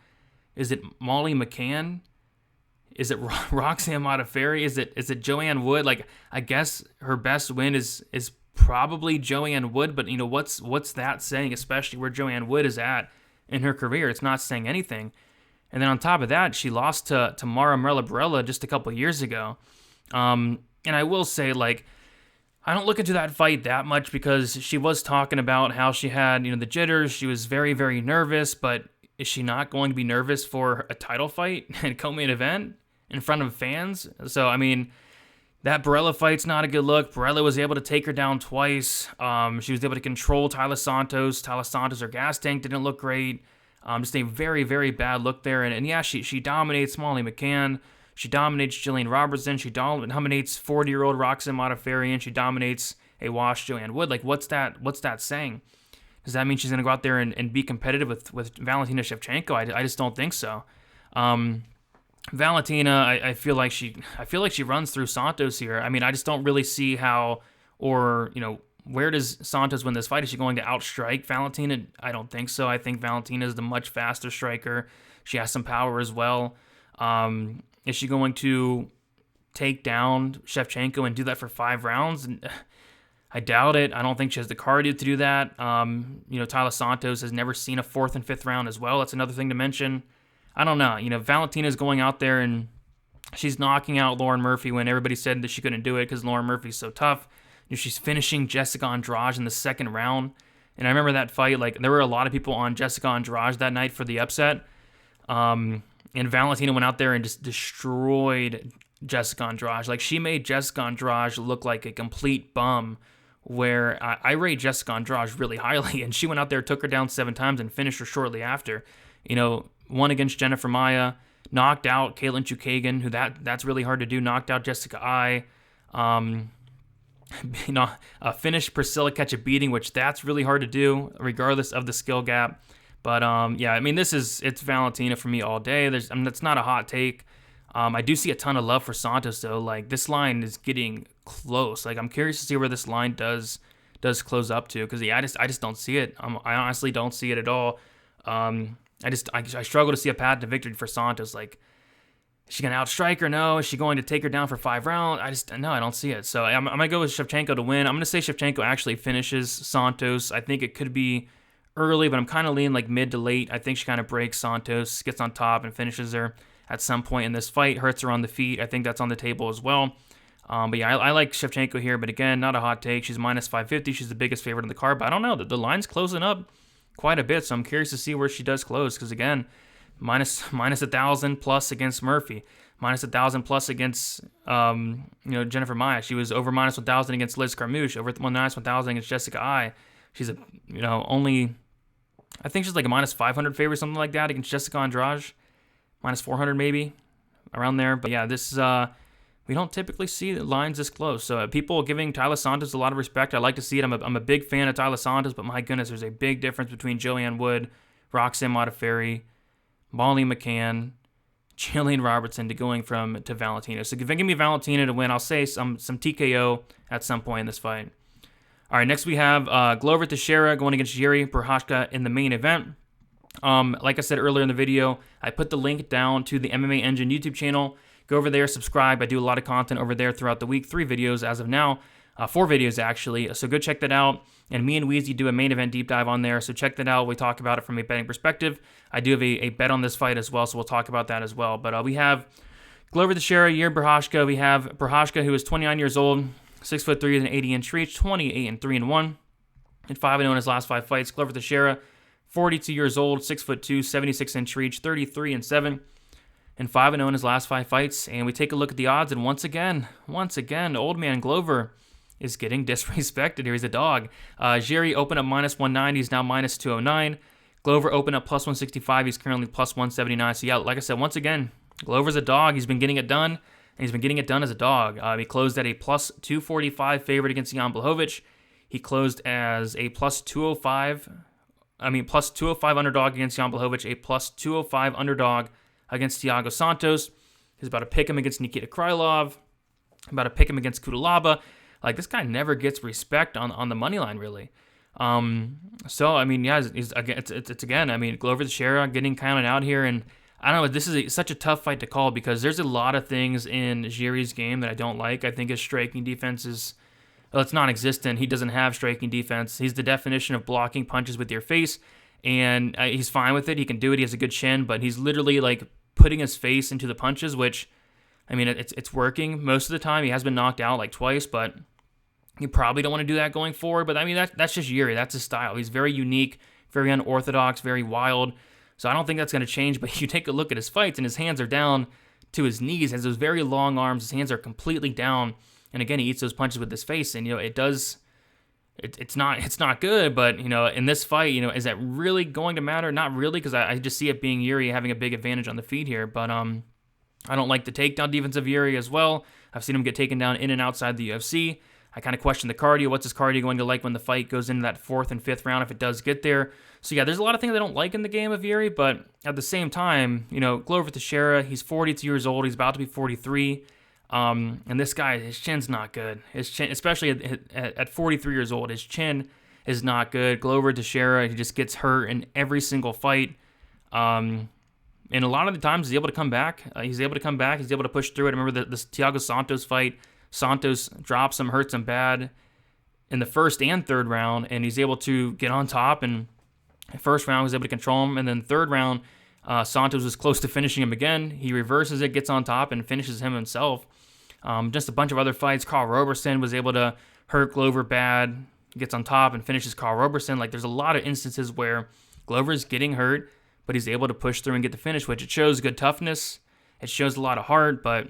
Is it Molly McCann? Is it Roxanne Modafferi? Is it Joanne Wood? Like, I guess her best win is probably Joanne Wood, but what's that saying, especially where Joanne Wood is at in her career? It's not saying anything. And then on top of that, she lost to Mara Barella just a couple years ago. And I will say, like, I don't look into that fight that much because she was talking about how she had, the jitters. She was very, very nervous, but is she not going to be nervous for a title fight and co-main event in front of fans? So, I mean, that Barella fight's not a good look. Barella was able to take her down twice. She was able to control Taila Santos. Taila Santos, her gas tank didn't look great. Just a very, very bad look there. And yeah, she dominates Molly McCann. She dominates Jillian Robertson. She dominates 40-year-old Roxanne Modafferi, and she dominates a washed Joanne Wood. Like, what's that saying? Does that mean she's going to go out there and be competitive with Valentina Shevchenko? I just don't think so. Valentina, I feel like she runs through Santos here. I mean, I just don't really see how, or where does Santos win this fight? Is she going to outstrike Valentina? I don't think so. I think Valentina is the much faster striker. She has some power as well. Is she going to take down Shevchenko and do that for 5 rounds? I doubt it. I don't think she has the cardio to do that. Taila Santos has never seen a 4th and 5th round as well. That's another thing to mention. I don't know. Valentina's going out there and she's knocking out Lauren Murphy when everybody said that she couldn't do it because Lauren Murphy's so tough. She's finishing Jessica Andrade in the 2nd round. And I remember that fight, like, there were a lot of people on Jessica Andrade that night for the upset. And Valentina went out there and just destroyed Jessica Andrade. Like, she made Jessica Andrade look like a complete bum where I rate Jessica Andrade really highly, and she went out there, took her down 7 times, and finished her shortly after. Won against Jennifer Maia, knocked out Caitlin Chukagan, who that's really hard to do, knocked out Jessica Ai, finished Priscilla Ketchabeating, which that's really hard to do, regardless of the skill gap. But it's Valentina for me all day. That's not a hot take. I do see a ton of love for Santos though. Like, this line is getting close. Like, I'm curious to see where this line does close up to, because I just don't see it. I honestly don't see it at all. I struggle to see a path to victory for Santos. Like, is she gonna outstrike her? No. Is she going to take her down for 5 rounds? I don't see it. So I'm gonna go with Shevchenko to win. I'm gonna say Shevchenko actually finishes Santos. I think it could be early, but I'm kind of leaning like mid to late. I think she kind of breaks Santos, gets on top, and finishes her at some point in this fight. Hurts her on the feet. I think that's on the table as well. But yeah, I like Shevchenko here, but again, not a hot take. She's minus 550. She's the biggest favorite in the card, but I don't know. The line's closing up quite a bit, so I'm curious to see where she does close, because again, minus 1,000 plus against Murphy, minus 1,000 plus against Jennifer Maia. She was over minus 1,000 against Liz Carmouche, over minus 1,000 against Jessica Ai. She's only, I think she's like a minus 500 favorite, something like that, against Jessica Andrade, minus 400 maybe, around there. But yeah, this is we don't typically see lines this close. So people giving Taila Santos a lot of respect. I like to see it. I'm a big fan of Taila Santos, but my goodness, there's a big difference between Joanne Wood, Roxanne Modafferi, Molly McCann, Jillian Robertson to Valentina. So give me Valentina to win. I'll say some TKO at some point in this fight. All right, next we have Glover Teixeira going against Jiri Prochazka in the main event. Like I said earlier in the video, I put the link down to the MMA Engine YouTube channel. Go over there, subscribe. I do a lot of content over there throughout the week. 3 videos as of now. 4 videos, actually. So go check that out. And me and Weezy do a main event deep dive on there. So check that out. We talk about it from a betting perspective. I do have a bet on this fight as well, so we'll talk about that as well. But we have Glover Teixeira, Jiri Prochazka. We have Prochazka, who is 29 years old, 6'3" with an 80-inch reach, 28-3-1, and 5-0 in his last 5 fights. Glover Teixeira, 42 years old, 6'2", 76-inch reach, 33-7. And 5-0 in his last 5 fights. And we take a look at the odds, and once again, old man Glover is getting disrespected here. He's a dog. Jiri opened up minus 190. He's now minus 209. Glover opened up plus 165. He's currently plus 179. So yeah, like I said, once again, Glover's a dog. He's been getting it done, and he's been getting it done as a dog. He closed at a plus 245 favorite against Jan Blachowicz. He closed as a plus 205 underdog against Jan Blachowicz, a plus 205 underdog against Thiago Santos. He's about to pick him against Nikita Krylov. About to pick him against Culibao. Like, this guy never gets respect on the money line, really. So, I mean, yeah, it's again, I mean, Glover Teixeira getting counted out here, and I don't know, this is such a tough fight to call, because there's a lot of things in Jiri's game that I don't like. I think his striking defense is, well, it's non-existent. He doesn't have striking defense. He's the definition of blocking punches with your face, and he's fine with it. He can do it. He has a good chin, but he's literally like putting his face into the punches, which, I mean, it's working most of the time. He has been knocked out like twice, but you probably don't want to do that going forward. But I mean, that's just Jiri. That's his style. He's very unique, very unorthodox, very wild. So I don't think that's going to change. But you take a look at his fights, and his hands are down to his knees. He has those very long arms. His hands are completely down. And again, he eats those punches with his face. And, it does, it's not good. But, in this fight, is that really going to matter? Not really, because I just see it being Jiri having a big advantage on the feet here. But I don't like the takedown defense of Jiri as well. I've seen him get taken down in and outside the UFC. I kind of question the cardio. What's his cardio going to like when the fight goes into that 4th and 5th round, if it does get there? So yeah, there's a lot of things I don't like in the game of Jiri, but at the same time, Glover Teixeira, he's 42 years old. He's about to be 43. And this guy, his chin's not good. His chin, especially at 43 years old, his chin is not good. Glover Teixeira, he just gets hurt in every single fight. And a lot of the times he's able to come back. He's able to push through it. I remember this Thiago Santos fight. Santos drops him, hurts him bad in the 1st and 3rd round, and he's able to get on top. And the 1st round, he was able to control him. And then 3rd round, Santos was close to finishing him again. He reverses it, gets on top, and finishes him himself. Just a bunch of other fights. Carl Roberson was able to hurt Glover bad, gets on top, and finishes Carl Roberson. Like, there's a lot of instances where Glover's getting hurt, but he's able to push through and get the finish, which it shows good toughness. It shows a lot of heart, but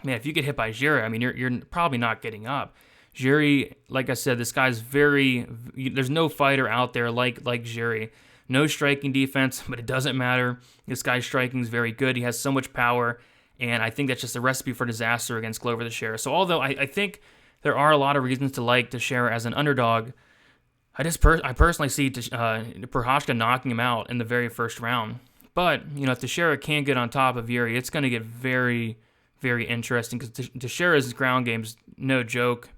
man, if you get hit by Jiri, I mean, you're probably not getting up. Jiri, like I said, this guy's there's no fighter out there like Jiri. No striking defense, but it doesn't matter. This guy's striking is very good. He has so much power, and I think that's just a recipe for disaster against Glover Teixeira. So although I think there are a lot of reasons to like Teixeira as an underdog, I personally see Prochazka knocking him out in the very first round. But, if Teixeira can get on top of Jiri, it's going to get very, very interesting because Teixeira's ground game's no joke.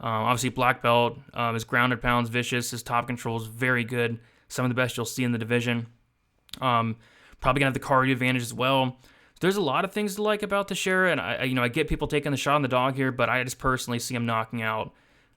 Obviously, black belt, his grounded pound's vicious, his top control's very good, some of the best you'll see in the division. Probably going to have the cardio advantage as well. There's a lot of things to like about Teixeira, and I get people taking the shot on the dog here, but I just personally see him knocking out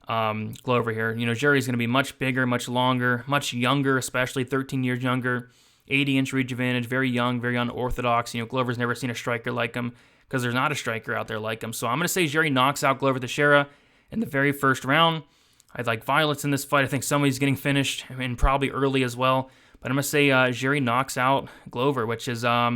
Glover here. Jiri's going to be much bigger, much longer, much younger, especially 13 years younger, 80-inch reach advantage, very young, very unorthodox. Glover's never seen a striker like him because there's not a striker out there like him. So I'm going to say Jiri knocks out Glover Teixeira in the very first round. I'd like violence in this fight. I think somebody's getting finished, and probably early as well. But I'm going to say Jiri knocks out Glover, which is, I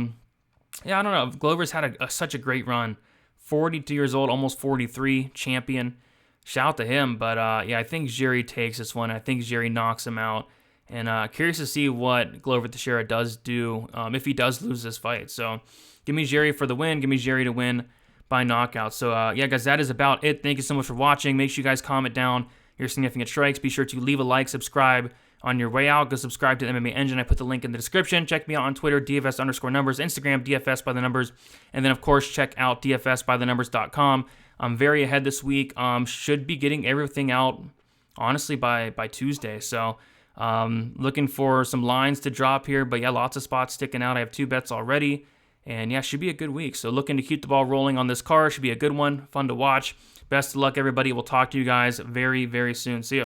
don't know. Glover's had such a great run. 42 years old, almost 43, champion. Shout out to him. But, I think Jiri takes this one. I think Jiri knocks him out. And curious to see what Glover Teixeira does do if he does lose this fight. So give me Jiri for the win. Give me Jiri to win by knockout. So, guys, that is about it. Thank you so much for watching. Make sure you guys comment down your significant strikes. Be sure to leave a like, subscribe on your way out. Go subscribe to the MMA Engine. I put the link in the description. Check me out on Twitter, DFS_numbers, Instagram, DFS by the numbers. And then, of course, check out DFSbythenumbers.com. I'm very ahead this week. Should be getting everything out, honestly, by Tuesday. So, looking for some lines to drop here. But, lots of spots sticking out. I have 2 bets already. And, should be a good week. So, looking to keep the ball rolling on this card. Should be a good one. Fun to watch. Best of luck, everybody. We'll talk to you guys very, very soon. See ya.